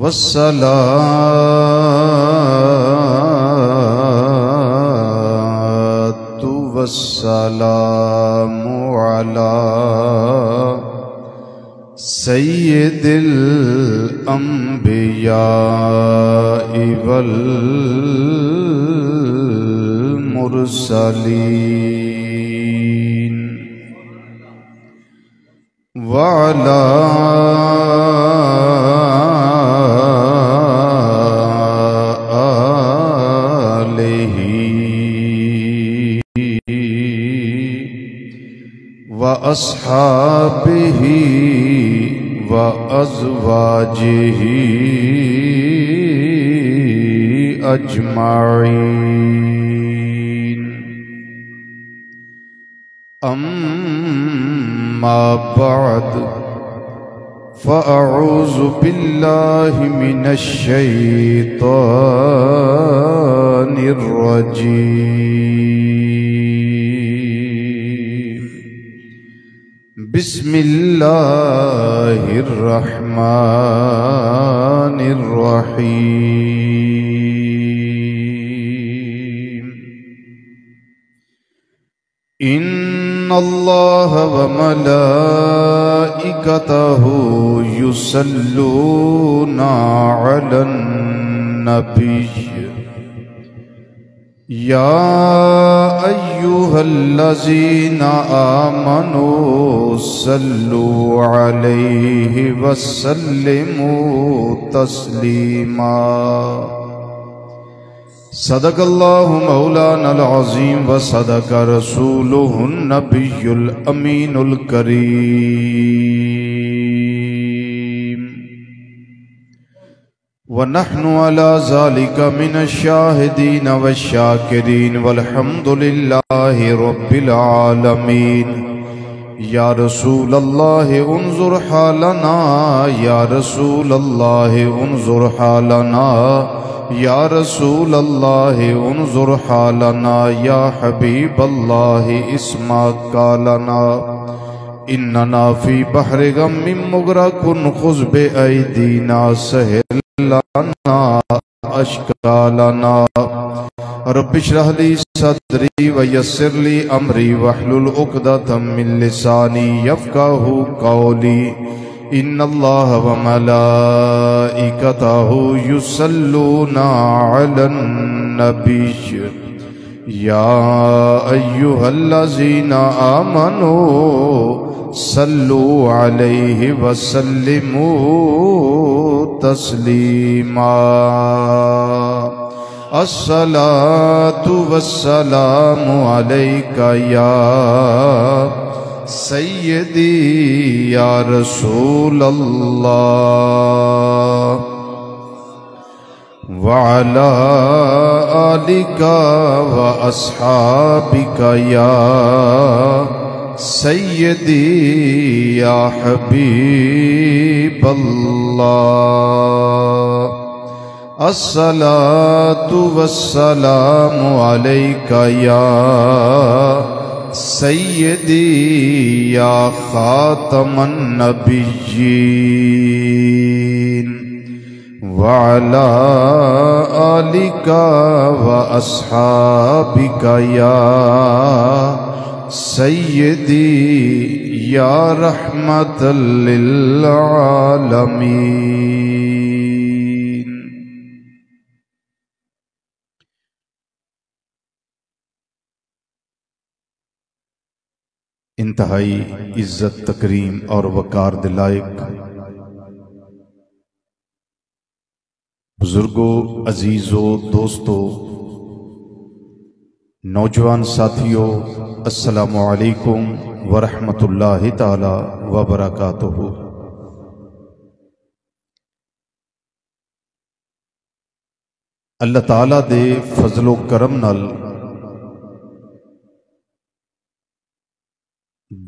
वस्सलातु वस्सलामु अला सय्यिदिल अंबिया'i वल मुरसलीन व अला व अस्हाबिही व अज़वाजिही अजमाईन। अम्मा बअद फ़अऊज़ु बिल्लाहि मिनश शैतानिर रजीम। बिस्मिल्लाहिर रहमानिर रहीम। इन्नल्लाह व मलाइकतहु युसल्लूना अलन नबी या अय्युहल्लज़ीना आमनू सल्लू अलैहि वसल्लिमू तस्लीमा। सदक़ल्लाहु मौलानल अज़ीम व सदक़ रसूलुहुन नबियुल अमीनुल करीम व नहनु अला ज़ालिका मिनश शाहिदीन व शाकिरीन वल्हम्दुलिल्लाहि रब्बिल आलमीन। या रसूल अल्लाह उन्ज़ुर हालना या रसूल अल्लाह उन्ज़ुर हालना या रसूल अल्लाह उन्ज़ुर हालना या हबीब अल्लाह इस्मा कालना। इन्नना फ़ी बहरि गम्मिन मुग़रक़ुन ख़ुज़ बिअयदीना सहिल लना अश्कालना। रब्बि इश्रह ली सदरी व यस्सिर ली अमरी वहलुल उक़दतम मिन लिसानी यफ़क़हू क़ौली। इन्नल्लाह व मलाइकतहु युसल्लूना अलन नबी या अय्युहल्लज़ीना आमनू सल्लू अलैहि वसल्लिमू तस्लीमा। अस्सलातु वस्सलामु अलैका या सय्यदी या रसूल अल्लाह व अला आलिका व अस्हाबिका या सय्यदी या हबीब अल्लाह। अस्सलातु वस्सलामु अलैका या सय्यदी या खातमन नबिय्यीन व अला आलिका व अस्हाबिका या सय्यदी या रहमतल लिल आलमीन। इंतहाई इज्जत तकरीम और वकार दिलायक बुजुर्गों, अजीजों, दोस्तों, नौजवान साथियों, अस्सलामु अलैकुम वरहमतुल्लाहि ताला वबरकातुहू। अल्लाह ताला दे फजलो करम नाल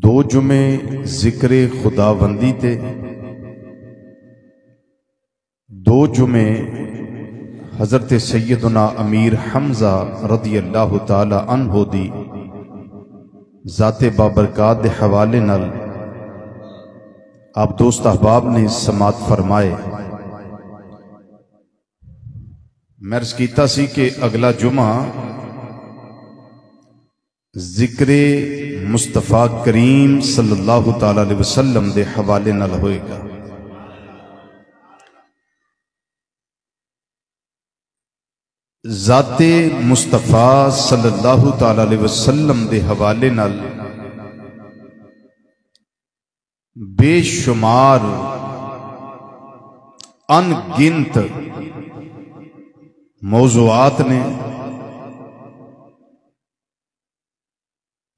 दो जुमे जिक्रे खुदाबंदी ते दो जुमे हजरत सैयदना अमीर हमजा रदी अल्लाह ताला अन्हो दी जाते बाबरकात दे हवाले नाल आप दोस्त अहबाब ने समात फरमाए। मैं अर्ज कीता सी कि अगला जुमा जिक्रे मुस्तफा करीम सल्लल्लाहु ताला अलैहि वसल्लम दे हवाले नाल होएगा। ज़ाते मुस्तफा सल्लल्लाहु ताला अलैहि वसल्लम दे हवाले नाल बेशुमार अनगिनत मौज़ूआत ने,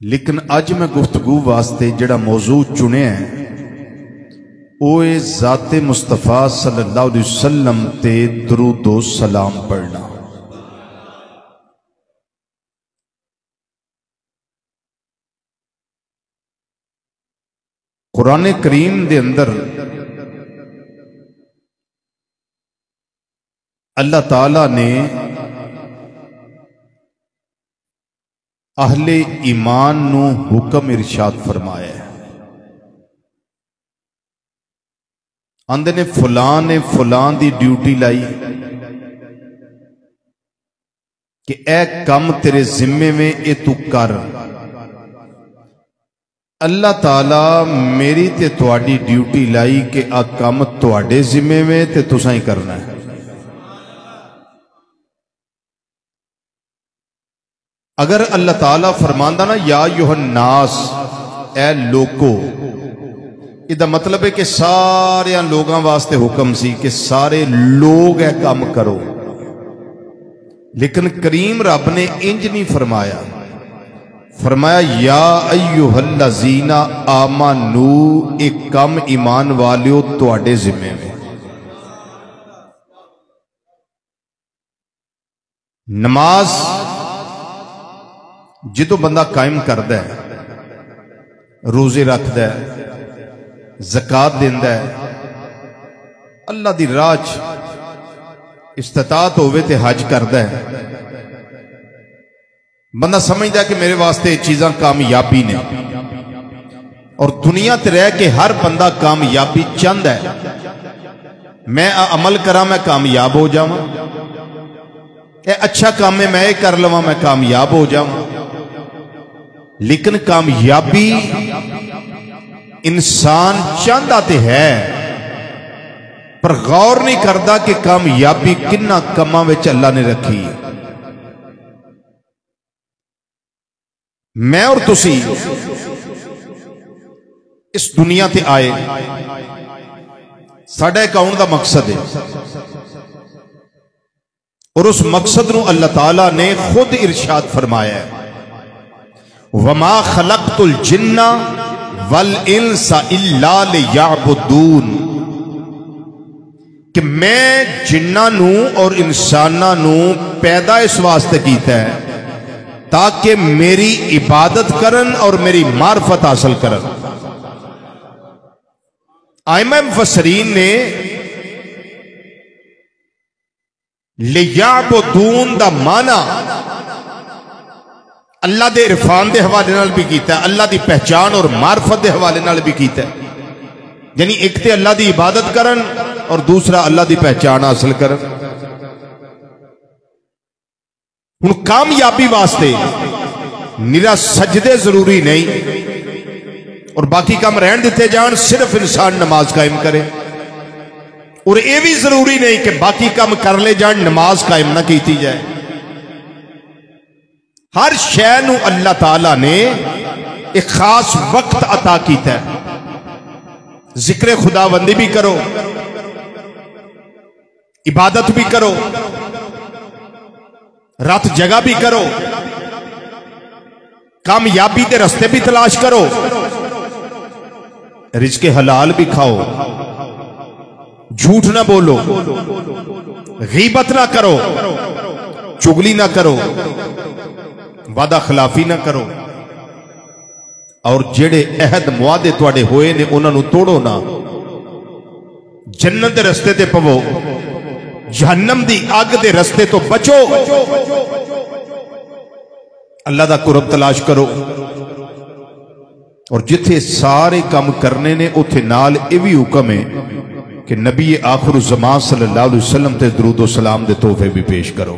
लेकिन अज मैं गुफ्तगू वास्ते जिहड़ा मौजू चुनिया वो है ज़ाते मुस्तफा सल्लल्लाहु अलैहि वसल्लम ते दुरूदो सलाम पढ़ना। कुरान करीम दे अंदर अल्लाह ताला ने अहले ईमान नू हुक्म इरशाद फरमाया है। आंदे ने फलां दी ड्यूटी लाई कि ए कम तेरे जिम्मे में ए तू कर। अल्लाह ताला मेरी ते तुहाडी ड्यूटी लाई कि आ कम तुहाडे जिम्मे में ते तुसां ही करना है। अगर अल्लाह ताला फरमांदा ना या युहन्नास ए लोको, इदा मतलब है कि सारे लोगों वास्ते हुक्म सी कि सारे लोग ए काम करो, लेकिन करीम रब ने इंज नहीं फरमाया। फरमाया या अय्युहल्लज़ीना आमनू, एक कम ईमान वालियो तुहाडे जिम्मे में। नमाज जो बंदा कायम करता है, रोजे रखता है, ज़कात देंदा है, अल्लाह दी राह इस्तिताअत होवे ते हज करता है, बंदा समझदा है कि मेरे वास्ते चीज़ां कामयाबी ने, और दुनिया ते रह के हर बंदा कामयाबी चाहता है। मैं अमल करा मैं कामयाब हो जावां, अच्छा काम है मैं ये कर लवां मैं कामयाब हो जावां। लेकिन कामयाबी इंसान चाहता तो है, पर गौर नहीं करता कि कामयाबी किन्ना कमां विच अल्लाह ने रखी है। मैं और तुसी इस दुनिया ते आए, साडा इक आउण दा मकसद है, और उस मकसद नूं अल्लाह ताला ने खुद इरशाद फरमाया है, वमा खलक़तुल जिन्ना वल इंसा इल्ला लियअबुदून, कि मैं जिन्ना नू और इंसाना नू पैदा इस वास्ते कीता है ताकि मेरी इबादत करन और मेरी मार्फत हासिल करन। आइमा मुफस्सिरीन ने लियअबुदून दा माना अल्लाह दे इरफान दे हवाले नाल भी कीता है, अल्लाह दी पहचान और मार्फत दे हवाले नाल भी कीता है। यानी एक ते अल्लाह दी इबादत करन और दूसरा अल्लाह दी पहचान हासिल करन। हुण कामयाबी वास्ते निरा सजदे जरूरी नहीं और बाकी काम रहन दिते जान, सिर्फ इंसान नमाज कायम करे। और यह भी जरूरी नहीं कि बाकी काम कर ले जान नमाज कायम ना की जाए। हर शय नूं अल्लाह ताला ने एक खास वक्त अता कीता है। जिक्र खुदाबंदी भी करो, इबादत भी करो, रात जगह भी करो, कामयाबी के रस्ते भी तलाश करो, रिज़्क़े हलाल भी खाओ, झूठ ना बोलो, गीबत ना करो, चुगली ना करो, वादा खिलाफी ना करो, और जेड़े अहद मुआदे तुहाडे होए ने उन्होंने तोड़ो ना। जन्नत के रस्ते ते पवो, जहन्नम दी अग दे रस्ते तो बचो। अल्लाह दा कुरब तलाश करो। और जिथे सारे काम करने ने उथे नाल ये भी हुक्म है कि नबी आखिर ज़मान सल्लल्लाहु अलैहि वसल्लम ते दरूद व सलाम दे तोहफे भी पेश करो।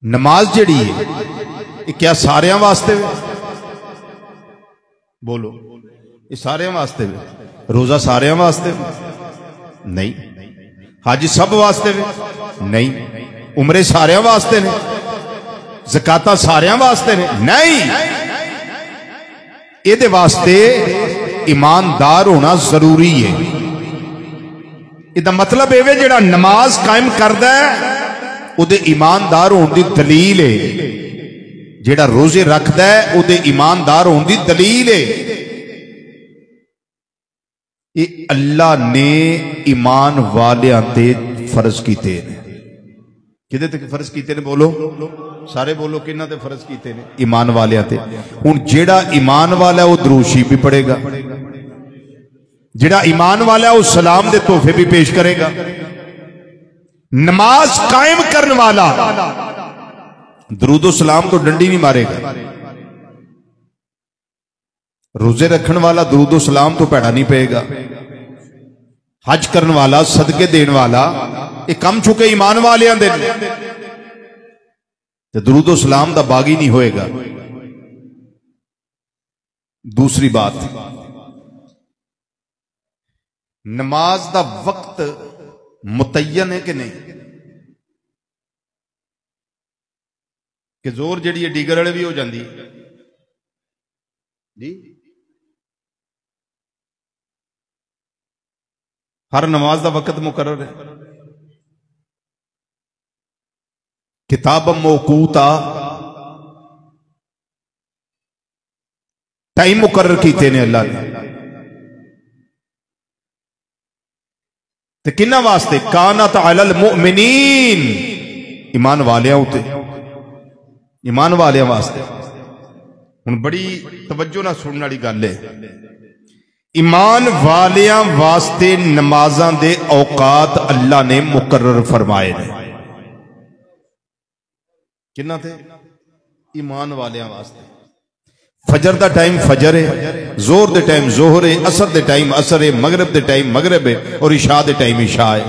नमाज जड़ी है क्या सारे वास्ते वे? बोलो, ये सारे वास्ते वे? रोजा सारे वास्ते नहीं, हज सब वास्ते वे नहीं, उमरे सारे वास्ते ने, ज़काता सारे वास्ते ने नहीं। ये वास्ते ईमानदार होना जरूरी है। इसका मतलब ये जेड़ा नमाज कायम करदा है उहदे ईमानदार होने की दलील है, जेड़ा रोजे रखदा है उहदे ईमानदार होने की दलील है। ये अल्लाह ने ईमान वालियां ते फर्ज कीते ने। किदे ते फर्ज कीते ने? बोलो सारे बोलो, किन्ना ते फर्ज कीते ने? ईमान वालियां ते। हुण जेड़ा ईमान वाला है वह दुरूद शरीफ भी पढ़ेगा, जेड़ा ईमान वाला है वह सलाम दे तोहफे भी पेश करेगा। नमाज कायम करने वाला दुरूद सलाम तो डंडी नहीं मारेगा, रोजे रखने वाला दुरूद सलाम तो पैड़ा नहीं पेगा, हज करने वाला सदके देने वाला ये कम चुके ईमान वाले दुरूद सलाम का बागी नहीं होएगा। दूसरी बात, नमाज का वक्त मुतय्यन है कि नहीं? कि जोर जी है डीगर वाले भी हो जाती जी। हर नमाज का वक्त मुकर्रर है। किताब मौकूता टाइम मुकर्रर कीते ने अल्लाह ने। किन्ना वास्ते? कानत अलल मुमिनीन, ईमान वालियां उते, ईमान वालियां वास्ते। हुण बड़ी तवज्जो नाल सुनने वाली गल है। ईमान वालियां वास्ते नमाजां दे औकात अल्लाह ने मुकर्रर फरमाए ने। किन्ना थे? ईमान वालियां वास्ते। फजर का टाइम फजर है, जोर दे टाइम जोहर है, असर दे टाइम असर है, मगरब दे टाइम मगरब है और इशा दे टाइम इशा है,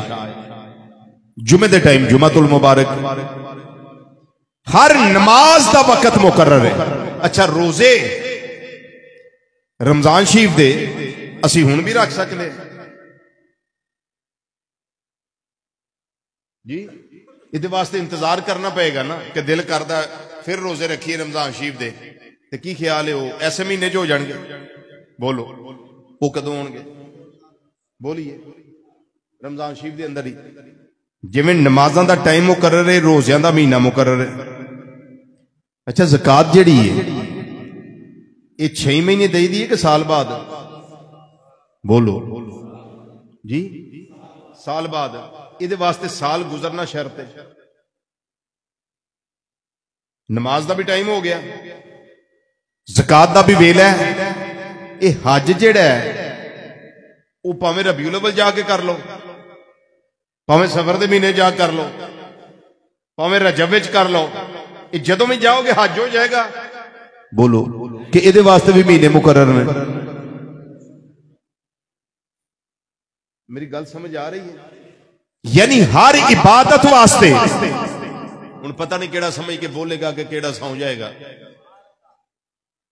जुमे दे टाइम जुमातुल मुबारक। हर नमाज का वक्त मुकर्रर है। अच्छा, रोजे रमजान शरीफ दे असी हुण भी रख सकते जी? इहदे वास्ते इंतजार करना पएगा ना कि दिल करदा फिर रोजे रखिए रमजान शरीफ दे। तो की ख्याल है वो ऐसे महीने जो हो जाएंगे? बोलो वो कदों होंगे? बोलिए रमजान शरीफ के अंदर ही। जिवें नमाज़ां दा टाइम मुकर्रर है, रोज़ियां दा महीना मुकर्रर है। अच्छा, ज़कात जिहड़ी है ये 6 महीने दई दी है कि साल बाद? बोलो जी, साल बाद। ये वास्ते साल गुजरना शर्त है। नमाज का भी टाइम हो गया, ज़कात का भी वेला है। ये हज जिहड़ा है वो भावें रबीउल अव्वल जाके कर लो, भावें सफर के महीने जा कर लो, भावें रजब विच कर लो, ये जदों भी जाओगे हज हो जाएगा। बोलो कि ये वास्ते भी महीने मुकर्रर ने। मेरी गल समझ आ रही है? यानी हर इबादत वास्ते, हुण पता नहीं केड़ा समझ के बोलेगा कि केड़ा सौ जाएगा।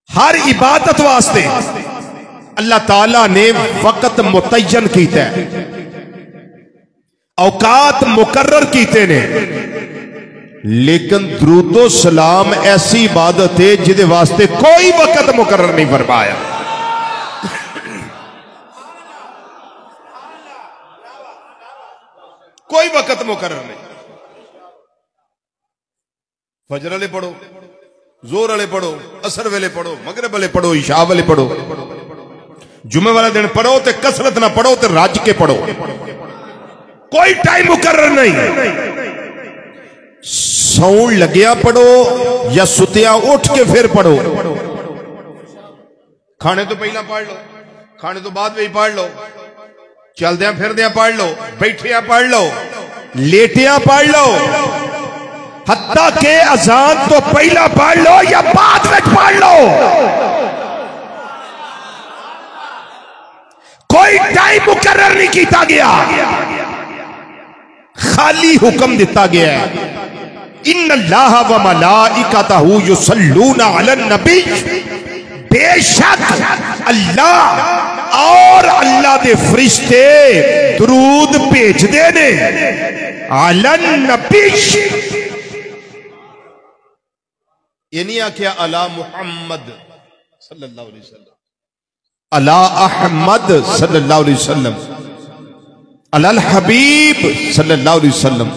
हर इबादत वास्ते अल्लाह ताला ने वक्त मुतय्यन कीता है, औकात मुकर्रर कीते ने। लेकिन दुरूदो सलाम ऐसी इबादत है जिदे वास्ते कोई वक्त मुकर्रर नहीं फरमाया। कोई वक्त मुकर्रर नहीं। फजर वाले पढ़ो, जोर वाले पढ़ो, असर वाले पढ़ो, मगरब वाले पढ़ो, इशा वाले पढ़ो, जुमे वाले दिन पढ़ो, ते कसरत ना पढ़ो, ते रज के पढ़ो। कोई टाइम मुकर्रर नहीं। सौन लगिया पढ़ो या सुतिया उठ के फिर पढ़ो। खाने तो पहला पढ़ लो, खाने तो बाद में पढ़ लो, चलद्या फिरद्या पढ़ लो, बैठिया पढ़ लो, लेटिया पढ़ लो, हत्ता के अजान तो पहला पढ़ लो या बाद में पढ़ लो। कोई टाइम मुकर्रर नहीं किया गया, खाली हुक्म दिता गया है इन्नल्लाह व मलाइकतहू युसल्लूना अलन नबी, बेशक अल्लाह और अल्लाह दे फरिश्ते दरूद भेजदे ने अलन नबी। ये नहीं आख्या अला मुहम्मद सल्लल्लाहु अलैहि वसल्लम, अला अहमद सल्लल्लाहु अलैहि वसल्लम, अल हबीब सल्लल्लाहु अलैहि वसल्लम,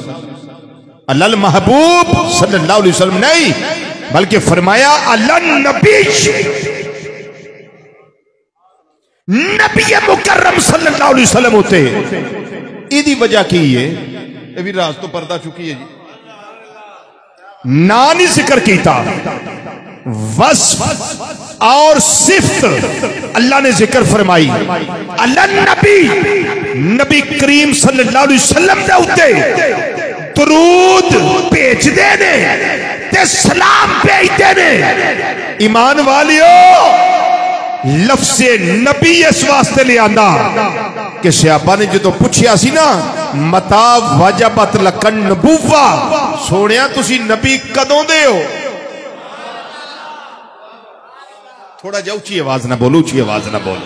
अल महबूब सल्लल्लाहु अलैहि वसल्लम नहीं, बल्कि फरमाया अलन नबी, नबी मुकर्रम सल्लल्लाहु अलैहि वसल्लम होते। इदी वजह की है, ये भी राज तो पर्दा चुकी है जी, ना नहीं जिक्र किया, वस्फ और सिफ्त अल्लाह ने जिक्र फरमाई। अलन नबी, नबी करीम सल्लल्लाहु अलैहि वसल्लम दे उत्ते दरूद भेजदे ने ते सलाम भेजदे ने। ईमान वालियो, लफ्ज़े नबी इस वास्ते ले आंदा कि सियापा ने जो पूछया सी ना मता वजबत लकन नबुव्वा, सोनिया तुसी नबी कदों दे हो? थोड़ा जा उची आवाज ना बोलो, उची आवाज ना बोलो।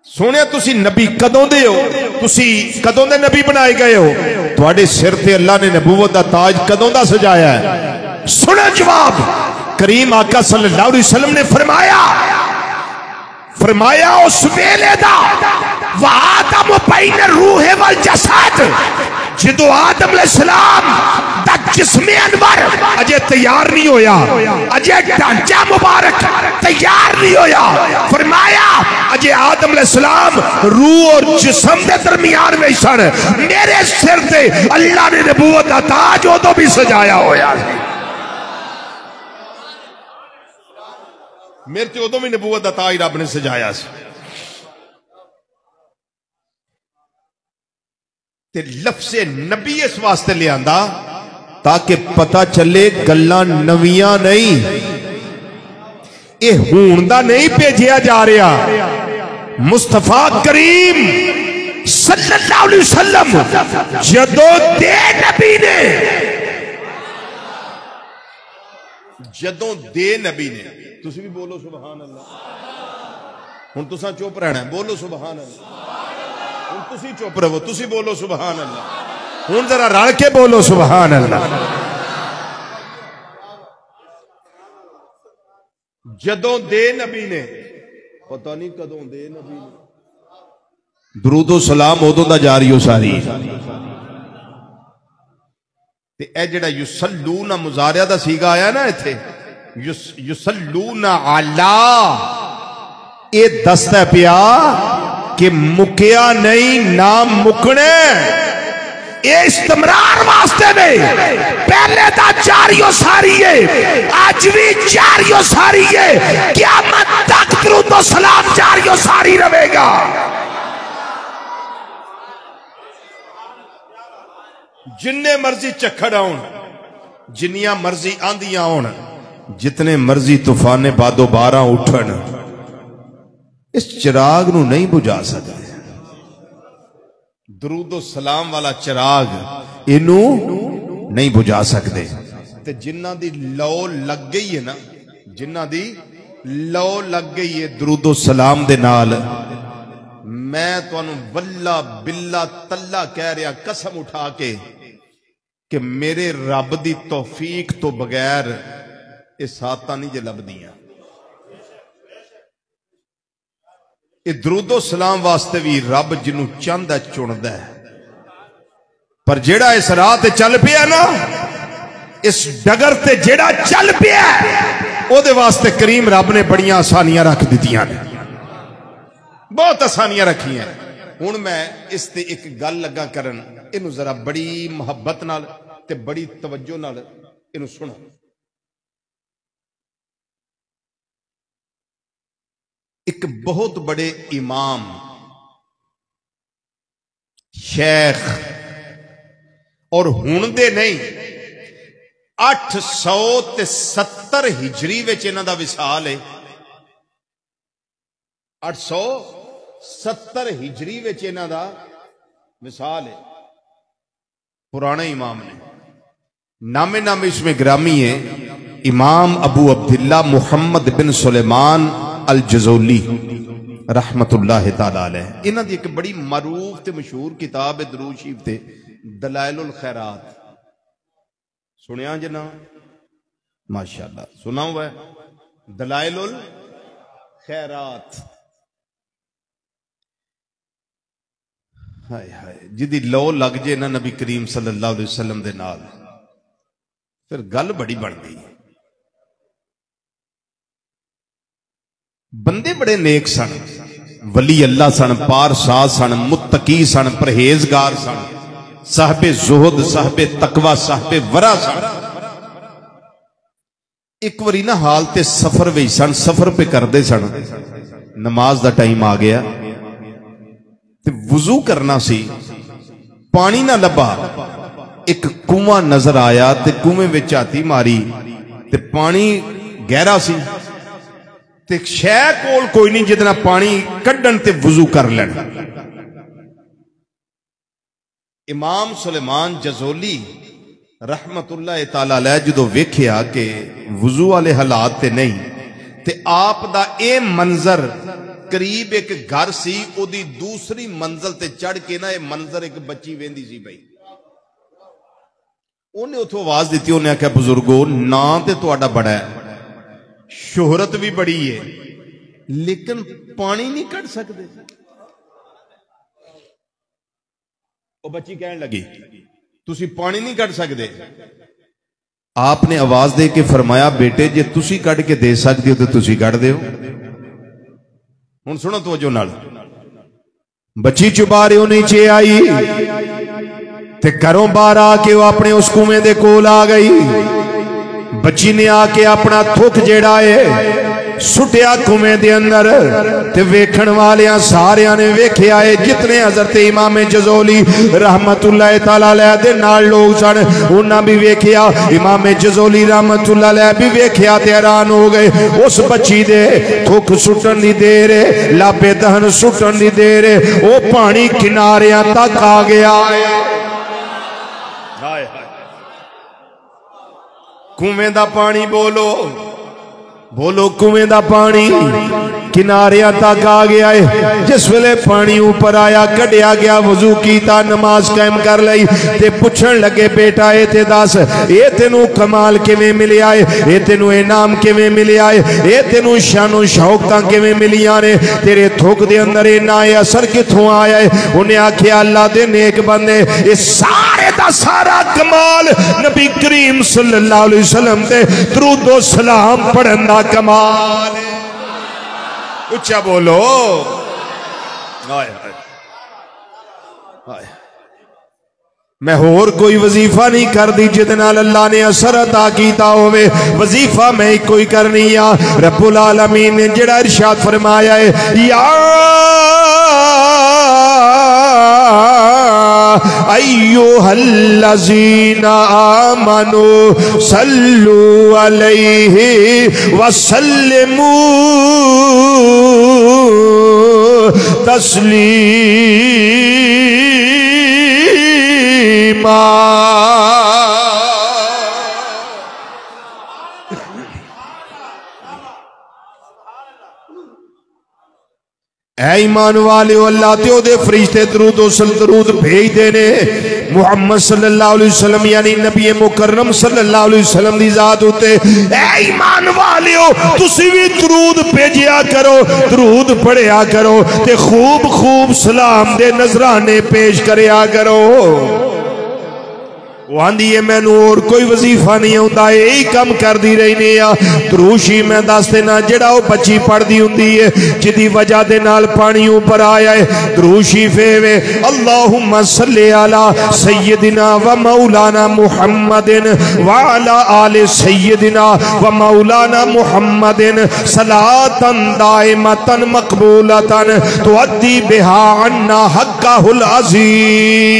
सोनिया तुसी नबी कदों दे हो? तुसी कदों दे नबी बनाए गए हो? तुहाडे सिर ते अल्लाह ने नबूवत दा ताज कदों दा सजाया है? सुनो जवाब, करीम आका सल्लल्लाहु अलैहि वसल्लम ने फरमाया, फरमाया उस वेले दा वादम बैन रूह वल जसद, जदों आदम अलैहिस्सलाम दा जिस्मे अनवर अजे तैयार नहीं होया, अजे ढांचा मुबारक तैयार नहीं होया, फरमाया अजे आदम अलैहिस्सलाम रूह और जिस्म के दरमियान में सन, मेरे सिर ते अल्लाह ने नबूवत दा ताज उदों भी सजाया होया, मेरे ते उदों भी नबूवत दा ताज रब ने सजाया सी। ते लफ्ज़े नबी इस वास्ते ले आंदा ताकि पता चले गल्लां नवियां नहीं, ये हूण दा नहीं भेजिया जा रहा। मुस्तफा करीम सल्लल्लाहु अलैहि वसल्लम जदों दे नबी ने, जदों दे नबी ने, तुसी भी बोलो सुभान अल्लाह। हुण तुसां चुप रहना, बोलो सुभान अल्लाह। हुण तुसी चुप रहो, तुसी बोलो सुभान अल्लाह। हुण जरा रल के बोलो सुभान अल्लाह। जदों दे नबी ने, पता नहीं कदों दे नबी ने, दरूदो सलाम उदों दा जारी हो सारी। ते ए जिहड़ा युसल्लूना मुजारिया दा सीगा आया ना इत्थे, युसल्लूना अला, ये दसदा पिया कि मुकिया नहीं, ना मुकने, ये इस्तमरार वास्ते ने, पहले दा जारियो सारी है, आज भी जारियो सारी है, क़यामत तक दरूदो सलाम जारियो सारी रहेगा। जिन्ने मर्जी चक्खड़ आउण, जिन्नियां मर्जी आंधियां आउण, जितने मर्जी तूफाने बादो बारा उठन, इस चिराग नू नहीं बुझा सकते। दरूदो सलाम वाला चिराग इनू नहीं बुझा सकते। ते जिन्ना दी लौ लग गई है ना, जिन्ना दी लौ लग गई है दरूदो सलाम दे नाल, मैं तुहानू वल्ला बिल्ला तल्ला कह रहा कसम उठा के कि मेरे रब दी तौफीक तो बगैर ये सातां नहीं जे लभदियां। ये दरूदो सलाम वास्ते भी रब जिन्नू चाहता चुनदा है, पर जेड़ा इस राह ते चल पिया ना, इस डगर ते जेड़ा चल पिया, ओदे वास्ते करीम रब ने बड़ियां आसानियां रख दित्तियां ने, बहुत आसानियां रखियां। हुण मैं इस ते एक गल लगा करन, इनू जरा बड़ी मुहब्बत नाल ते बड़ी तवज्जो नाल इनू सुनो। एक बहुत बड़े इमाम, शेख, और हुण दे नहीं 870 हिजरी विच इन्हां दा विसाल है। 870 70 हिजरी विच इन्हां दा विसाल है। पुराने इमाम ने नामे नाम इसमें ग्रामी है इमाम अबू अब्दुल्ला मुहम्मद बिन सुलेमान अल जज़ोली रहमतुल्लाह तआला अलैह। इन्हां दी एक बड़ी मरूफ ते मशहूर किताब है दरूद शरीफ ते दलाइलुल खैरात। सुनिया जना माशाअल्लाह सुना हुआ है दलाइलुल खैरात। हाय हाय जिदी लो लग जे ना नबी करीम सल्लल्लाहु अलैहि वसल्लम दे नाल फिर गल बड़ी बन गई। बंदे बड़े नेक सन, वली अल्लाह सन, पारसाज सन, मुत्तकी सन, परहेजगार सन, साहबे जुहद, साहबे तकवा, साहबे वरा सन। एक बारी ना हाल ते सफर विच सन, सफर पे करते सन, नमाज दा टाइम आ गया ते वुजू करना सी, पानी ना लभा। एक कुआं नजर आया ते कुएं विच हाथी मारी ते पानी गहरा सी ते शै कोल कोई नहीं जिहदे नाल पानी कड्ढण ते वुजू कर लैण। इमाम सुलेमान जज़ोली रहमतुल्लाह तआला अलैह जदों वेखिया कि वुजू वाले हालात ते नहीं ते आप दा ए मंजर करीब एक घर सी, ओदी दूसरी मंजिल ते चढ़ के ना ये मंजर एक बच्ची वेंदी सी पई। उन्हें उथों आवाज दी, उन्हें आख्या बुजुर्गो ना ते तुहाडा बड़ा है, शोहरत भी बड़ी है, लेकिन पानी नहीं कढ़ सकते। वो बच्ची कहने लगी तुसी पानी नहीं कढ़ सकते। आपने आवाज दे के फरमाया बेटे जे तुसी कढ़ के दे सकते हो तो तुसी कढ़ दो। हुण सुनो तवज्जो नाल। बच्ची चुबारे नीचे आई ते घरों बाहर आके वो अपने उस कुएं दे कोल आ गई। बच्ची ने आके अपना थुक जेड़ा है सुटिया कुएं दे अंदर ते वेखण वालियां सारियां ने वेखिया है। जितने हजरत इमाम जज़ोली रहमतुल्लाह तआला अलैह दे नाल लोग सन उन्हां भी वेखिया, इमाम जज़ोली रहमतुल्लाह अलैह भी वेखिया ते हैरान हो गए। उस बच्ची दे थुक सुटन दी देर है, लाबे दहन सुटन दी देर है, वो पानी किनारियां तक आ गया है। कुएं दा पानी बोलो बोलो, कुएं दा पानी किनारियां तक आ गया है। जिस वेले पानी ऊपर आया कढ़िया गया, वजू कीता, नमाज कायम कर लई ते पुछण लगे बेटा ए ते दस ए तेनू कमाल किवें मिलिया है, ए तेनू इनाम किवें मिलिया है, ए तेनू शानो शौकतां किवें मिलियां ने, तेरे थुक दे अंदर इन्ना असर कित्थों आया है। उन्हें आखिया अल्लाह दे नेक बंदे ये सारे दा सारा कमाल नबी करीम सल्लल्लाहु अलैहि वसल्लम दे दरूद व सलाम पढ़न दा कमाल है। उच्चा बोलो हाय हाय हाय। मैं होर कोई वजीफा नहीं कर दी जिदे नाल अल्लाह ने असर अता कीता होवे। वजीफा मैं एक कोई करनी आ। रब्बुल आलमीन ने जेड़ा इरशाद फरमाया है या अय्युहल्लज़ीना आमनू सल्लु अलैहि वसल्लिमू तस्लीमा। ऐ ईमान वाले अल्लाह ते ओदे फरिश्ते दरूद दरूद भेजदे ने मुहम्मद सल्लल्लाहु अलैहि वसल्लम यानी नबी मुकर्रम सल्लल्लाहु अलैहि वसल्लम दी जात उते। ऐ ईमान वालियो तुसी भी दरूद भेजिया करो, दरूद पढ़िया करो ते खूब खूब सलाम दे नजराने पेश करया करो। वो आंदी है मैनू और कोई वजीफा नहीं आता, यही कम करती रहनी आ। दरूशी मैं दस देना जेड़ा वो बच्ची पढ़ती हुंदी है जिदी वजह दे नाल पानी ऊपर आया है। दरूशी फेवे अल्लाहुम्मा सल्ली अला सय्यदिना व मौलाना मुहम्मदिन व अला आले सय्यदिना व मौलाना मुहम्मदिन सलातन दाइमतन मकबूलतन तुअद्दी बिहा अन्ना हक्कहुल अज़ीम।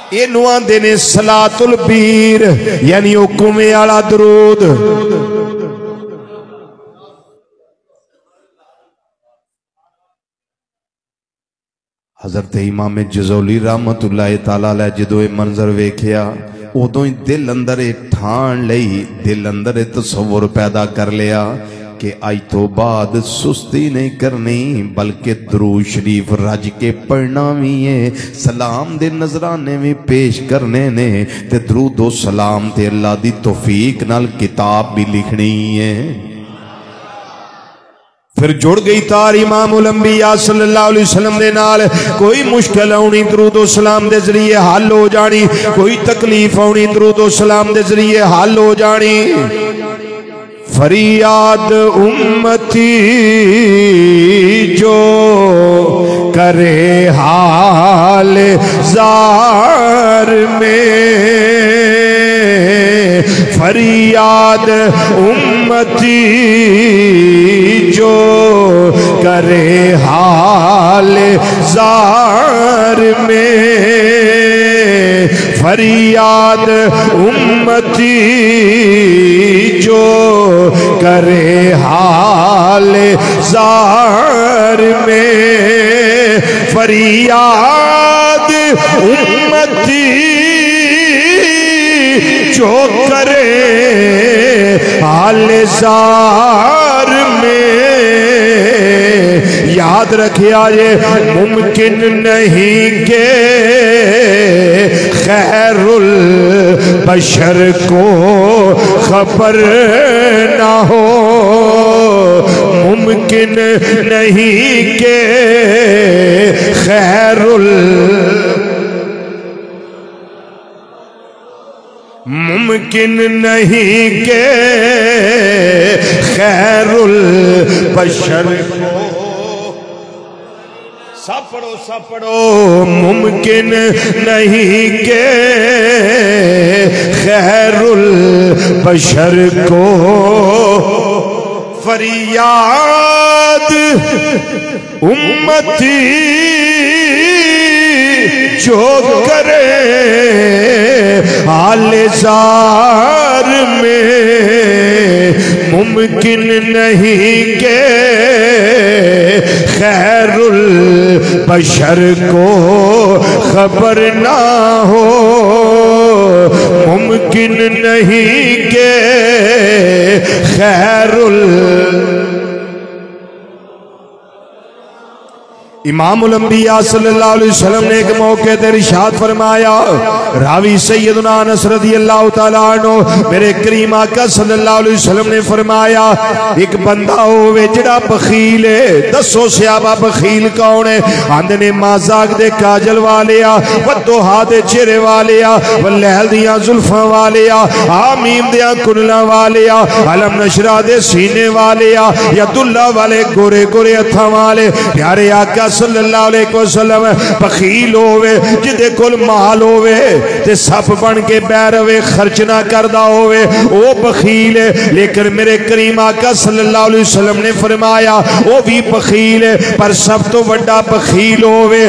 ये आंदे ने सलातुल बीर यानी वो कुएं वाला दरूद। हज़रत इमाम जज़ोली रहमतुल्लाह ताला अलैह जदों ये मंजर वेख्या उदों ही दिल अंदर ठान लई, दिल अंदर तसव्वुर पैदा कर लिया कि अज तो बाद सुस्ती नहीं करनी बल्कि दरूद शरीफ रज के पढ़ना भी है, सलाम दे नजराने भी पेश करने ने ते दरूदो सलाम ते अल्लाह दी तौफीक नाल किताब भी लिखनी है। फिर जुड़ गई तार इमामुल अंबिया सल्लल्लाहु अलैहि वसल्लम दे नाल। कोई मुश्किल आनी दरूदो सलाम दे जरिए हल हो जानी, कोई तकलीफ आनी दरूदो सलाम दे जरिए हल हो जानी। फरियाद उम्मती जो करे हाल जार में, फरियाद उम्मती जो करे हाल जार में, फरियाद उम्मती जो करे हाल जार में, फरियाद उम्मती जो करे हाल जार में। याद रखिया ये मुमकिन नहीं के खैरुल बशर को खबर ना हो, मुमकिन नहीं के खैरुल, मुमकिन नहीं के खैरुल बशर को, सब पढ़ो मुमकिन नहीं के खैरुल बशर को, फरियाद उम्मती जो करे हाल जार में, मुमकिन नहीं के खैरुल बशर को खबर ना हो, मुमकिन नहीं के खैरुल। इमामुल अंबिया सल्लल्लाहु अलैहि वसल्लम ने एक मौके पर इरशाद फरमाया, रावी सैयदना अनस रज़ियल्लाहु ताला अन्हु, मेरे करीम आका सल्लल्लाहु अलैहि वसल्लम ने फरमाया एक बंदा होवे जिहड़ा बखील है। दसो सहाबा बखील कौन है? आंदे ने माज़ाक दे काजल वाले आ, वदोहा दे चेहरे वाले आ, वलैल दियां जुल्फां वाले आ, आमीम दियां कुनलां वाले आ, अलम नशरा दे सीने वाले आ, यदुल्ला वाले गोरे गोरे हत्थां वाले। प्यारे आका सल्लल्लाहु अलैहि वसल्लम बखील होवे जिदे कोल माल होवे ते सप बन के बह रहे, खर्च ना करदा होवे, ओ बखील है। लेकिन मेरे करीम आका सल्लल्लाहु अलैहि वसल्लम ने फरमाया ओ भी बखील है, पर सब तो बड़ा बखील होवे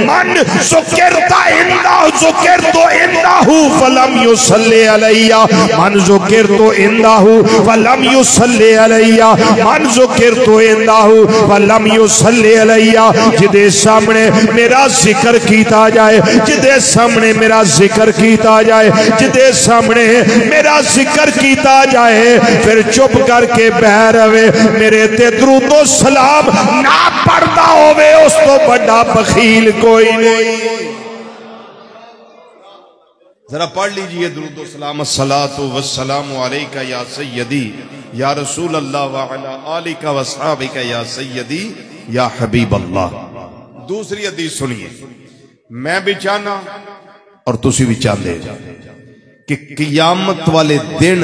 मन ज़ुकिरता इंदाहु ज़ुकिरतु इंदाहु फलम युसल्ली अलैया, मन ज़ुकिरतु इंदाहु फलम युसल्ली अलैया, मन ज़ुकिरतु इंदाहु फलम युसल्ली अलैया। जिदे सामने मेरा जिक्र कीता जाए, जिदे सामने मेरा जिक्र कीता जाए, जिदे सामने मेरा जिक्र कीता जाए, फिर चुप करके बह रहे, मेरे ते दरूदो सलाम ना पढ़ता होवे, उस तो बड़ा बखील कोई नहीं। जरा पढ़ लीजिए दुरूदो सलाम, अस्सलातु वस्सलामु अलैका या सय्यदी या रसूल अल्लाह व अला आलिका व अस्हाबिका या सय्यदी या हबीब अल्लाह। दूसरी हदीस सुनिए, मैं भी चाहना और तुसी भी चाहते कि कियामत वाले दिन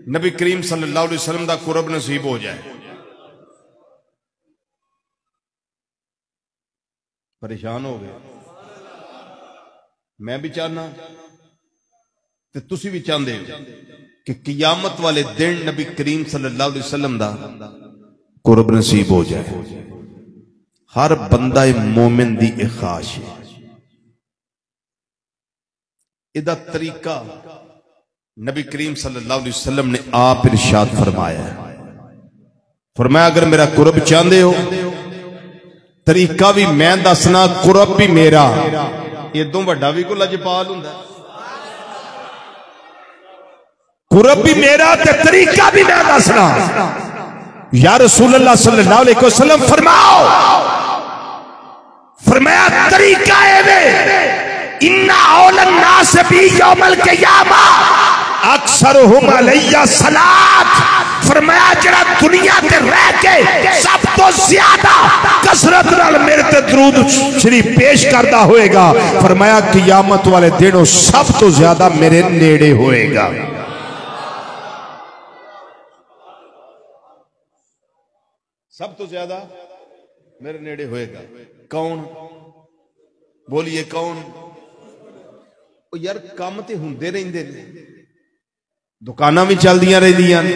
नबी करीम सल्लल्लाहु अलैहि वसल्लम दा कुर्ब नसीब हो जाए। परेशान हो गए? मैं भी चाहना ते तुसी भी चाहते हो कि कियामत वाले दिन नबी करीम सल्लल्लाहु अलैहि वसल्लम दा कुर्ब नसीब हो जाए। हर बंदा मोमिन दी एक ख्वाहिश है। इदा तरीका नबी करीम सल्लल्लाहु अलैहि वसल्लम ने आप इरशाद फरमाया है। फरमाया अगर मेरा कुर्ब चाहते हो तरीका भी मैं दसना, कुरब भी मेरा। इदों वड्डा भी कोई लजपाल हुंदा। कुरब भी मेरा ते तरीका भी मैं दसना। या रसूलुल्लाह सल्लल्लाहु अलैहि वसल्लम फरमाओ, फरमाया तरीका है इन्ना औलन नास भी यौमल क़ियामा अक्सरुहुम अलैया सलात। फरमाया जरा दुनिया ते रह के सब तो ज्यादा कसरत नाल मेरे ते दरूद शरीफ पेश करदा होएगा, फरमाया क़ियामत वाले दिन सब तो ज्यादा मेरे नेड़े होएगा। सब तो ज्यादा मेरे नेड़े होएगा। कौन? बोलिए कौन? ओ यार काम ते हुंदे रहिंदे ने, दुकानां भी चलदियां रहिंदियां ने,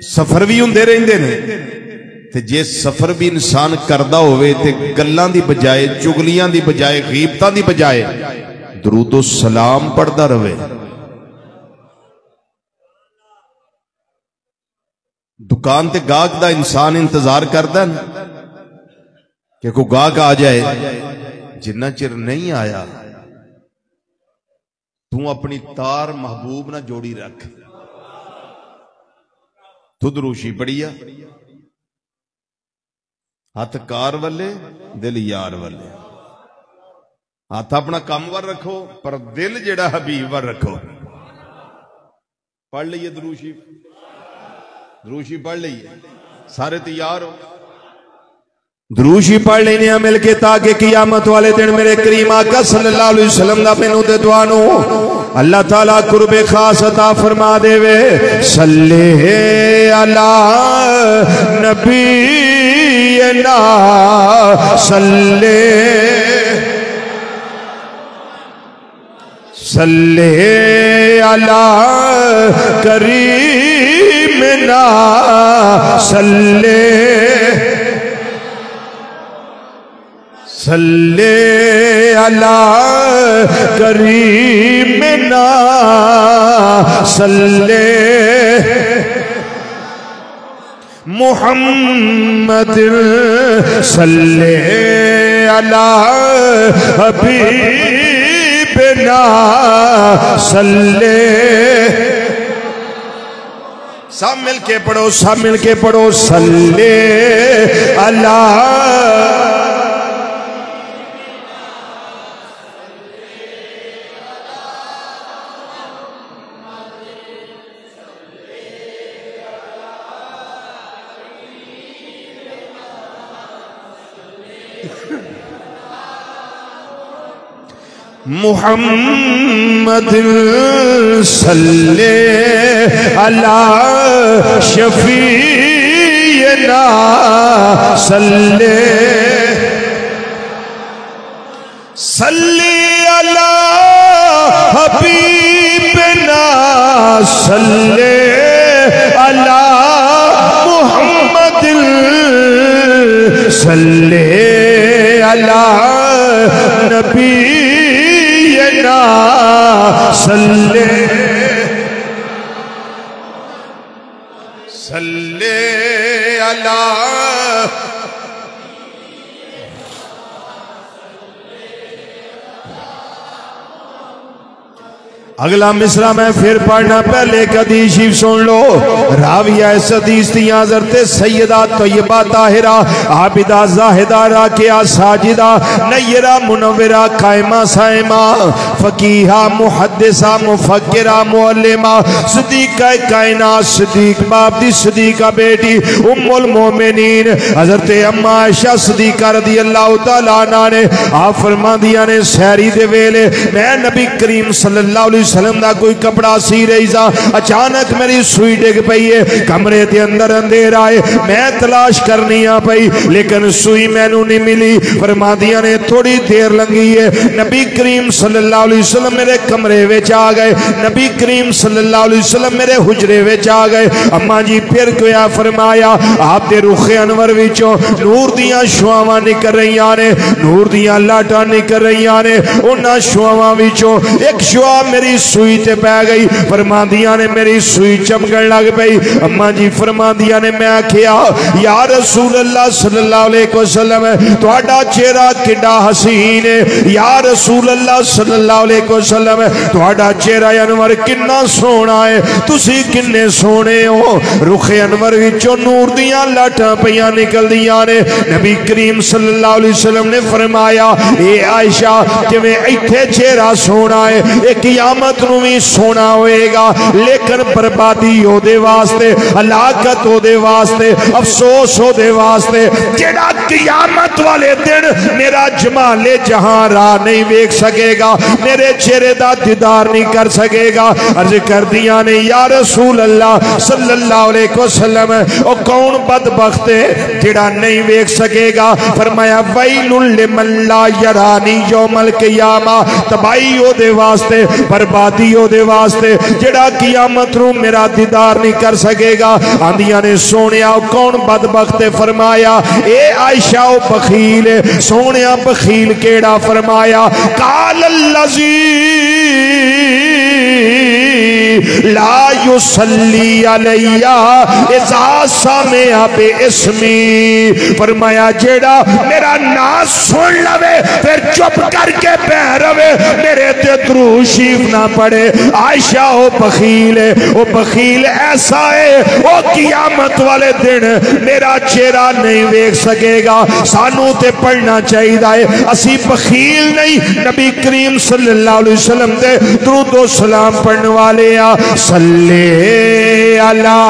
सफर भी हुंदे रहिंदे ने। ते जे सफर भी इंसान करदा होवे ते गल्लां दी बजाए, चुगलियां दी बजाए, गीबतां दी बजाए दरूदो सलाम पढ़दा रहे। दुकान ते गाहक दा इंसान इंतजार करदा ना कि कोई गाहक आ जाए। जिन्ना चिर नहीं आया तू अपनी तार महबूब ना जोड़ी रख। तू दरूशी पढ़िया, हथ कार वाले दिल यार वाले। हथ अपना काम वर रखो पर दिल जेड़ा हबीब वर रखो। पढ़ लीए दरूशी, दरूशी पढ़ लीए। सारे तैयार हो? दरूशी पढ़ लेने मिलके ताकि कियामत वाले दिन मेरे करीम आका सल्लल्लाहु अलैहि वसल्लम दा मैनू ते दुआनो अल्लाह ताला कुर्बे खास अता फरमा देवे। सल्ले अला नबीना सल्ले सल्ले अला करीमना सल्ले सल्ले अला करीमना सल्ले मुहम्मद सल्ले अला हबीबना सल्ले। सब मिल के पढ़ो, सब मिल के पढ़ो। सल्ले अला मुहम्मद सल्ले अला शफीना सल्ले सल्ले अला हबीबना सल्ले अला मुहम्मद सल्ले अला नबी सल्ले सल्ले अला। अगला मिसरा मैं फिर पढ़ना, पहले एक हदीस सुन लो। राविया इस हदीस दी हज़रत सैयदा तय्यबा ताहिरा आबिदा जाहिदा राकिया साजिदा नय्यरा मुनव्विरा कायमा साइमा फकीहा मुहद्दिसा मुफक्किरा मुअल्लिमा सिद्दीका कायनात सिद्दीक बाप दी सिद्दीका बेटी उम्मुल मोमिनीन हज़रत अम्मा आयशा सिद्दीका रज़ियल्लाहु तआला अन्हा ने आप फरमांदियां ने सहरी दे वेले मैं नबी करीम सल्लल्लाहु अलैहि वसल्लम दा कोई कपड़ा सी रही सा, अचानक मेरी सुई डिग पई है, कमरे के अंदर अंधेरा है, मैं तलाश करनी आ पई लेकिन सुई मैनू नहीं मिली। फरमादियां ने थोड़ी देर लंघी है, नबी करीम सल्लल्लाहु अलैहि वसल्लम मेरे कमरे विच आ गए, नबी करीम सल्लल्लाहु अलैहि वसल्लम मेरे हुजरे विच आ गए। अम्मा जी फिर क्या फरमाया, आप दे रुखे अनवर विचों नूर दियां शुआवां निकल रही ने, नूर दियां लाटां निकल रही ने, उन्हां शुआवां विचों एक शुआ मेरी सूई ते पै गई। फरमांदियां ने मेरी सूई चमकन लग पई। अम्मा जी फरमांदियां ने मैं आखिया या रसूल अल्लाह सल्लल्लाहु अलैहि वसल्लम तुहाडा चेहरा किड्डा हसीन है। या रसूल अल्लाह सल्लल्लाहु अलैहि वसल्लम तुहाडा चेहरा अनवर किन्ना सोहना है, तुसी किन्ने सोहने हो। रुखे अनवर विचों नूर दियां लाटां पईयां निकलदियां ने। नबी करीम सल्लल्लाहु अलैहि वसल्लम ने फरमाया ए आयशा जिवें इत्थे चेहरा सोहना है ये क़यामत नूं भी सोहना होएगा, लेकिन बर्बादी ओदे वास्ते, हलाकत ओदे वास्ते, अफसोस ओदे वास्ते जेड़ा क़यामत वाले दिन मेरा जमाले जहां राह नहीं वेख सकेगा, मेरे चेहरे दा दीदार नहीं कर सकेगा। अर्ज कर दिया ने या रसूल अल्लाह सल्लल्लाहु अलैहि वसल्लम ओ कौन बदबख्त है जेड़ा नहीं वेख सकेगा। फरमाया वैलुल लिमन ला यरानी यौमल क़ियामा, तबाही ओदे वास्ते, बर्बादी ओदे वास्ते जेड़ा क़यामत नूं मेरा दीदार नहीं कर सकेगा। आंदियां ने सोनिया कौन बदबख्त है। फरमाया ए आयशा ओ बखील है। सोनिया बखील केड़ा। फरमाया काल लज़ी ला युसल्ली अलैया इज़ा समिअ बिस्मी। फरमाया जेड़ा मेरा नाम सुन लवे फिर चुप करके बह रवे, मेरे ते दुरूद शरीफ ना पढ़े। आयशा ओ बखील है, ओ बखील ऐसा है ओ क़यामत वाले दिन मेरा चेहरा नहीं वेख सकेगा। सानू ते पढ़ना चाहिए है, असी बखील नहीं नबी करीम सल्लल्लाहु अलैहि वसल्लम दे दुरूद व सलाम पढ़ने वाले आ। सल्ले अला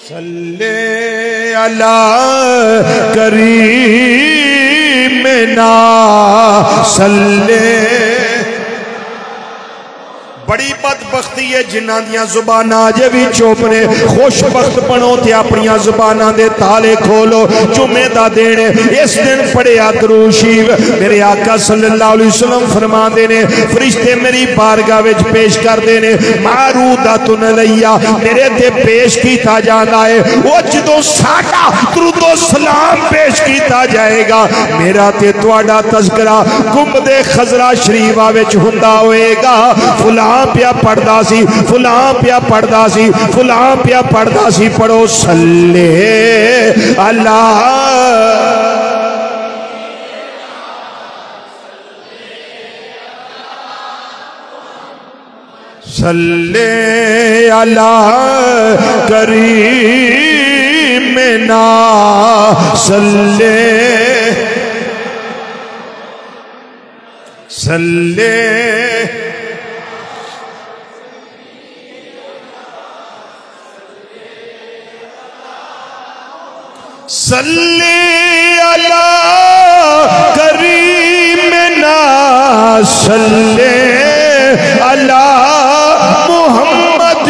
सल्ले अला करीमना सल्ले। बड़ी बदबख्ती है जिन्हां दियां जुबानां अजे भी चुप ने। खुशबख्त बनो ते अपनियां जुबानां दे ताले खोलो। जुमे दा दिन इस दिन पढ़िया दुरूद शरीफ। मेरे आका सल्लल्लाहु अलैहि वसल्लम फरमांदे ने फरिश्ते मेरी बारगाह विच पेश करदे ने मारूदातुन अलैया, मेरे ते पेश कीता जांदा है। वो जदों साडा दुरूद सलाम पेश कीता जाएगा मेरा ते तुहाडा तज़किरा गुंबदे खजरा शरीफा विच हुंदा होएगा। फुलां पिया पढ़दा सी, फुलां पिया पढ़दा सी, फुलां पिया पढ़दा सी। पढ़ो सल्ले अला सल्ले अला करीमना सल्ले सल्ले सल्ले अला करीमना सल्ले अला मुहम्मद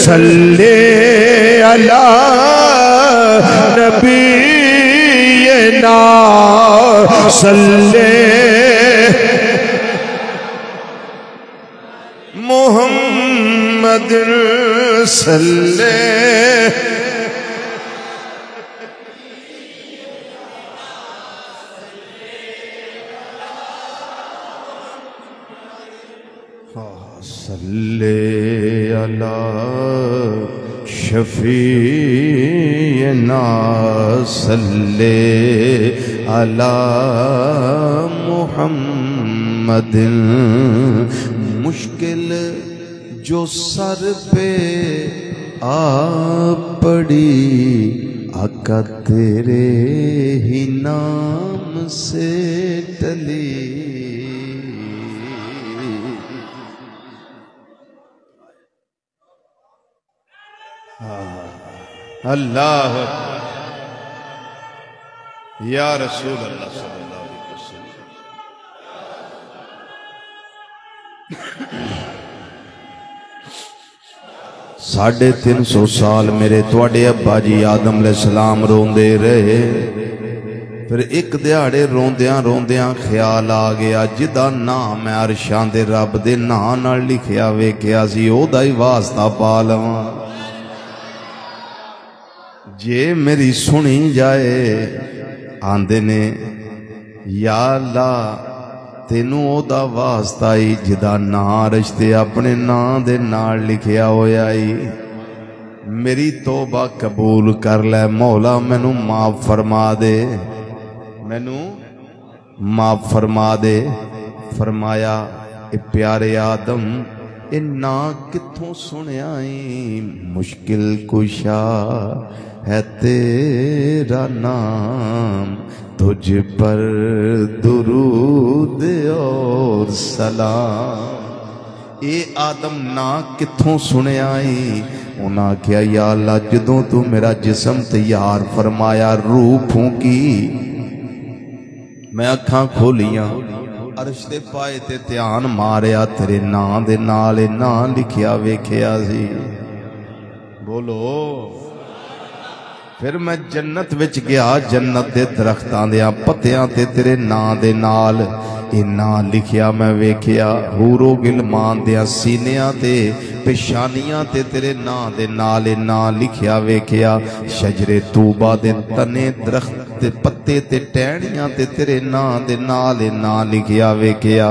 सल्ले अला नबीना सल्ले मुहम्मद सल्ले। सल्ले अला शफीना सल्ले अला मुहम्मद। मुश्किल जो सर पे आ पड़ी आका तेरे ही नाम से टली। अल्लाह या रसूल अल्लाह सल्लल्लाहु अलैहि वसल्लम। 350 साल मेरे तुहाडे अब्बा जी आदम अलैहिस्सलाम रोंदे रहे। फिर एक दिहाड़े रोंदियां रोंदियां ख्याल आ गया जिदा नाम मैं अरशां दे रब दे नां नाल लिखिया वेखिया सी ओदा ही वास्ता पा लवां। जे मेरी सुनी जाए आंदे ने या अल्लाह तेनू ओदा वास्ता ही जिदा ना रिश्ते अपने नां दे नाल लिखिया होया ही मेरी तौबा कबूल कर लै मौला मैनू माफ फरमा दे मैनू माफ फरमा दे। फरमाया ए प्यारे आदम ए ना किथों सुनिया मुश्किल कुशा है तेरा नाम तुझ पर दुरूद और सलाम। ए आदम ना किथों सुनिया उन्हें आख्या या अल्लाह जदों तू मेरा जिसम तैयार फरमाया रूह फूकी मैं अखां खोलियां अर्श दे पाए ते ध्यान मारिया तेरे नां दे नाल ना लिखिया वेखिया सी। बोलो फिर मैं जन्नत विच गया जन्नत दे दरख्तां दे पत्तियां ते तेरे नां दे नाल इन्ना लिखिया मैं वेखिया हूरो गिलमान दिया सीनिया ते पेशानियां ते तेरे नां दे नाल इन्ना लिखिया वेखिया शजरे तूबा दे तने दरख्त ते पत्ते ते टहनियां ते तेरे नां दे नाल इन्ना लिखिया वेखिया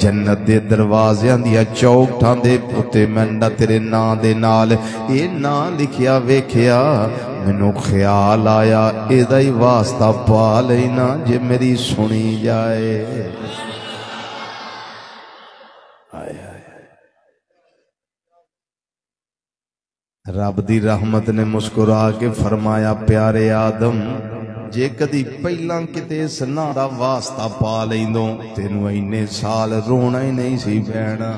जन्नत दे दरवाज़ियां दिया चौखटां दे उत्ते मैंडा तेरे नां दे नाल ए नां लिखिया वेखिया मैनू ख्याल आया एदा ही वास्ता पा लेना जे मेरी सुनी जाए। रब दी रहमत ने मुस्कुरा के फरमाया प्यारे आदम जे कदी पहला किते इस नां दा वास्ता पा लैंदो तेनू इन्ने साल रोना ही नहीं सी पैना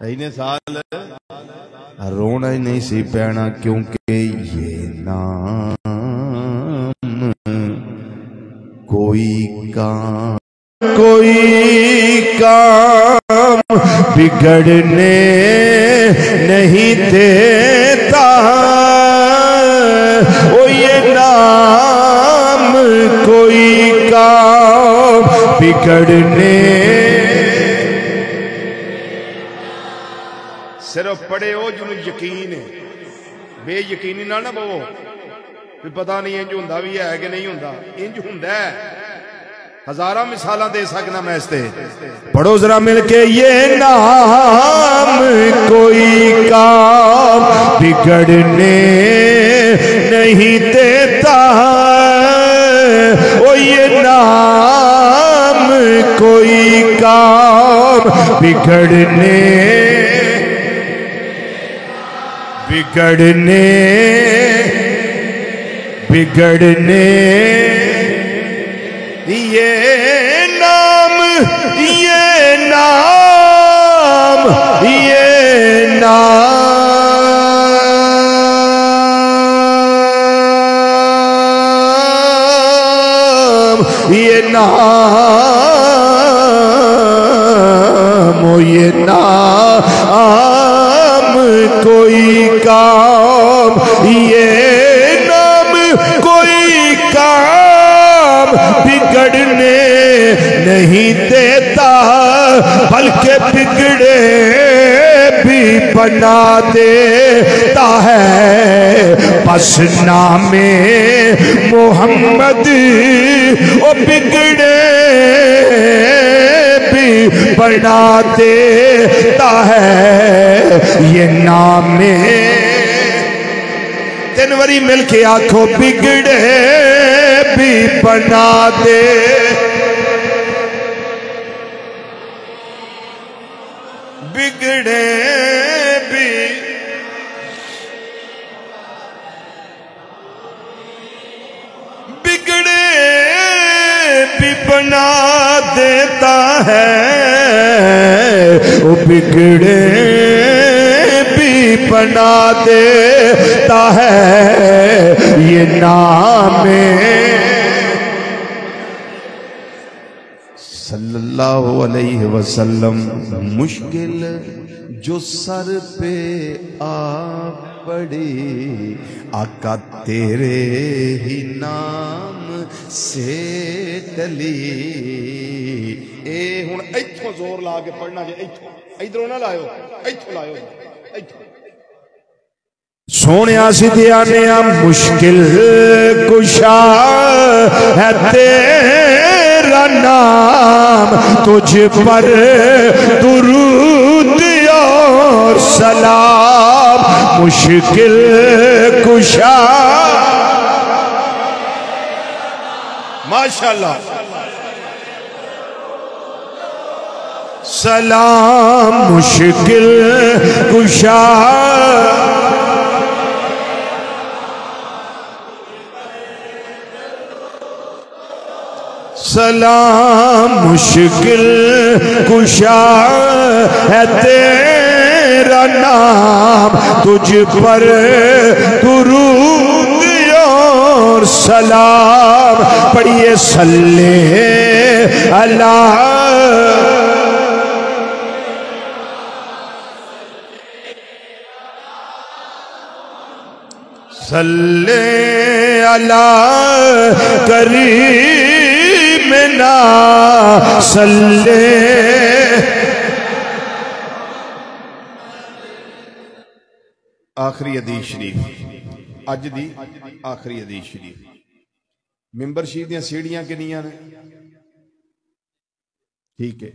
इन्ने साल रोना ही नहीं सी पैना क्योंकि ये नाम कोई काम बिगड़ने नहीं देता ओ ये नाम कोई काम बिगड़ने सिर्फ पढ़े हो जिन्होंने यकीन है बेयकीनी ना बोवो भी पता नहीं इंज हुंदा भी है कि नहीं हुंदा इंज हुंदा है। हजारा मिसाल दे सकना मैं इसते पढ़ो जरा मिलके ये नाम कोई काम बिगड़ने नहीं देता ओ ये नाम कोई काम बिगड़ने बिगड़ने बिगड़ने ये नाम ये नाम ये नाम ये नाम ये नाम कोई काम ये नाम कोई काम बिगड़ने नहीं देता बल्कि बिगड़े भी बना देता है। बस नामे मोहम्मद ओ बिगड़े भी बना देता है। ये नामे तीन बारी मिलके आखो बिगड़े भी बना दे बिगड़े भी बिगड़े भी बना देता है। वो बिगड़े भी बना देता है। ये नाम सल्लल्लाहु अलैहि वसल्लम मुश्किल जो सर पे आ पड़ी आका तेरे ही नाम से टली। ए हुण इत्थों जोर ला के पढ़ना जे इत्थों इधरों ना लायो इत्थों लायो इत्थों सोनिया सिद्धिया ने मुश्किल कुशा है तेरा नाम, तुझ पर दुरूद और सलाम। मुश्किल कुशा, माशाअल्लाह, सलाम मुश्किल कुशा, सलाम मुश्किल कुशा है तेरा नाम, तुझ पर दुरूद और सलाम। पढ़िए सल्ले अला, सल्ले अला करीमना सल्ले। आखिरी हदीस शरीफ, अज दी आखिरी हदीस शरीफ। मिंबर शरीफ दी सीढ़ियां कितनियां ने? ठीक है,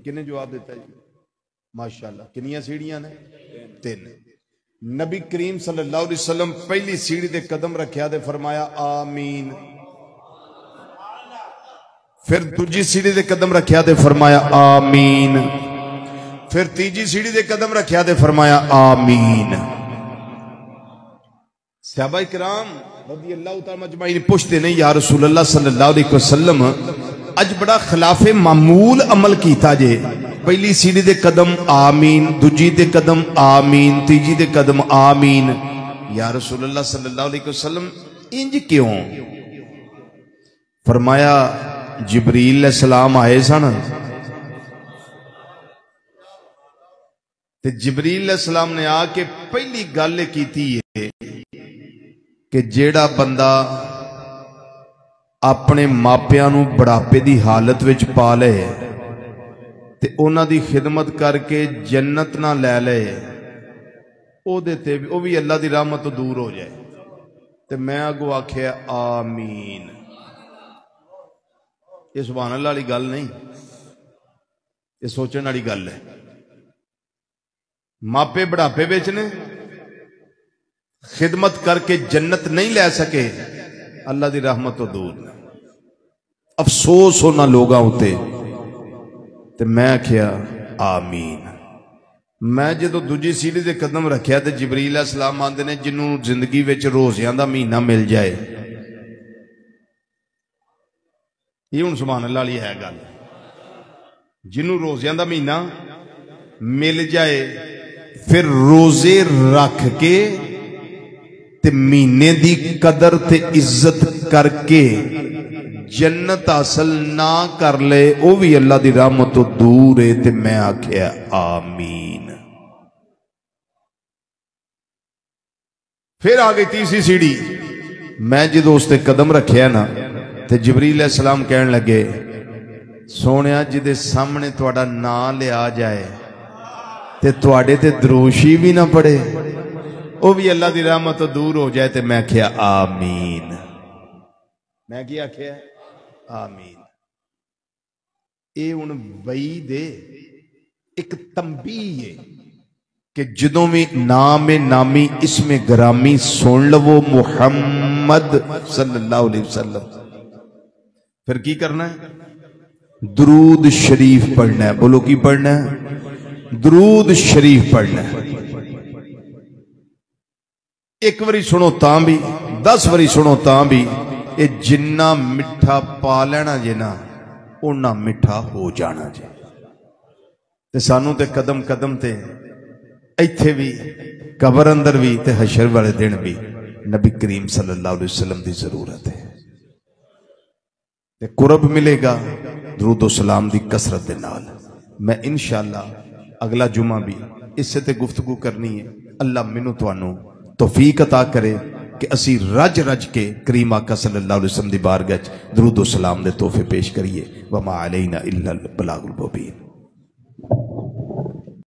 किन्ने जवाब दिता जी? माशाअल्लाह। कितनियां सीढ़ियां ने? 3। नबी करीम सल्लल्लाहु अलैहि वसल्लम पहली सीढ़ी ते कदम रखिया ते फरमाया आमीन। फिर दूजी सीढ़ी ते कदम रखिया ते फरमाया आमीन। फिर तीजी सीढ़ी ते कदम रखिया ते फरमाया आमीन। सहाबा किराम रज़ी अल्लाह तआला अजमईन पूछते नहीं, या रसूल अल्लाह सल्लल्लाहु अलैहि वसल्लम अज बड़ा खिलाफे मामूल अमल कीता जे, पहली सीढ़ी दे कदम आमीन, दूजी दे कदम आमीन, तीजी दे कदम आमीन। या रसूल अल्लाह सल्लल्लाहु अलैहि वसल्लम इंज क्यों? फरमाया जिब्रील अलैहिस्सलाम आए सन ते जिब्रील अलैहिस्सलाम ने आके पहली गल कीती है कि जेड़ा बंदा अपने मापियां नूं बुढ़ापे की हालत विच पा ले ते उन्हां दी खिदमत करके जन्नत ना लै ले, ओहदे ते भी वह भी अल्लाह की रहमत तो दूर हो जाए। ते मैं अगो आख्या आमीन। ये सुभान अल्लाह वाली गल नहीं, ये सोचने वाली गल है। मापे बुढ़ापे विच ने, खिदमत करके जन्नत नहीं लै सके, अल्लाह की रहमत तो दूर। अफसोस होना लोगों उत्ते। ते मैं आख्या आमीन। मैं जो दूजी सीढ़ी ते कदम रखिया तो जिब्रील अलैहिस्सलाम आंदे ने जिन्हों जिंदगी विच रोज़ियां दा महीना मिल जाए, ये हुण सुभान अल्लाह वाली है गल, जिन्हों रोज़ियां दा महीना मिल जाए, फिर रोजे रख के ते महीने दी कदर ते इज्जत करके जन्नत हासिल ना कर ले, वह भी अल्लाह की रहमत तो दूर है। ते मैं आख्या आमीन। फिर आ गई तीसरी सीढ़ी। मैं जो उस ते कदम रखिया ना ते जिब्रील अलैहिस्सलाम कहन लगे, सोनिया जिदे सामने तुहाडा नाम लिया जाए ते तुहाडे ते दरूशी भी ना पड़े, वह भी अल्लाह की रहमत तो दूर हो जाए। ते मैं आख्या आमीन। मैं क्या आख्या? आमीन। ये हुण वही दे एक तंबी है कि जदों भी नाम नामी इसमें ग्रामी सुन लवो मुहम्मद सल्लल्लाहु अलैहि वसल्लम, फिर की करना है? दरूद शरीफ पढ़ना है। बोलो की पढ़ना है? दरूद शरीफ पढ़ना है। एक बारी सुनो तां भी, 10 बारी सुनो तां भी, ये जिन्ना मिठा पा लेना जे ना उन्ना मिठा हो जाना जे। ते सानू ते कदम कदम ते इत्थे भी, कबर अंदर भी, ते हशर वाले दिन भी नबी करीम सल्लल्लाहु अलैहि वसल्लम की जरूरत है। ते कुरब मिलेगा दरूद सलाम की कसरत दे नाल। मैं इंशाअल्लाह अगला जुमा भी इससे ते गुफ्तगू करनी है। अल्लाह मैनू तुहानू तौफीक अता करे कि असी रज रज के करीम आका सल्लल्लाहु अलैहि वसल्लम दी बारगाह च दरूद सलाम दे तोहफे पेश करिए। वमा अलैना इल्लल बलागुल मुबीन।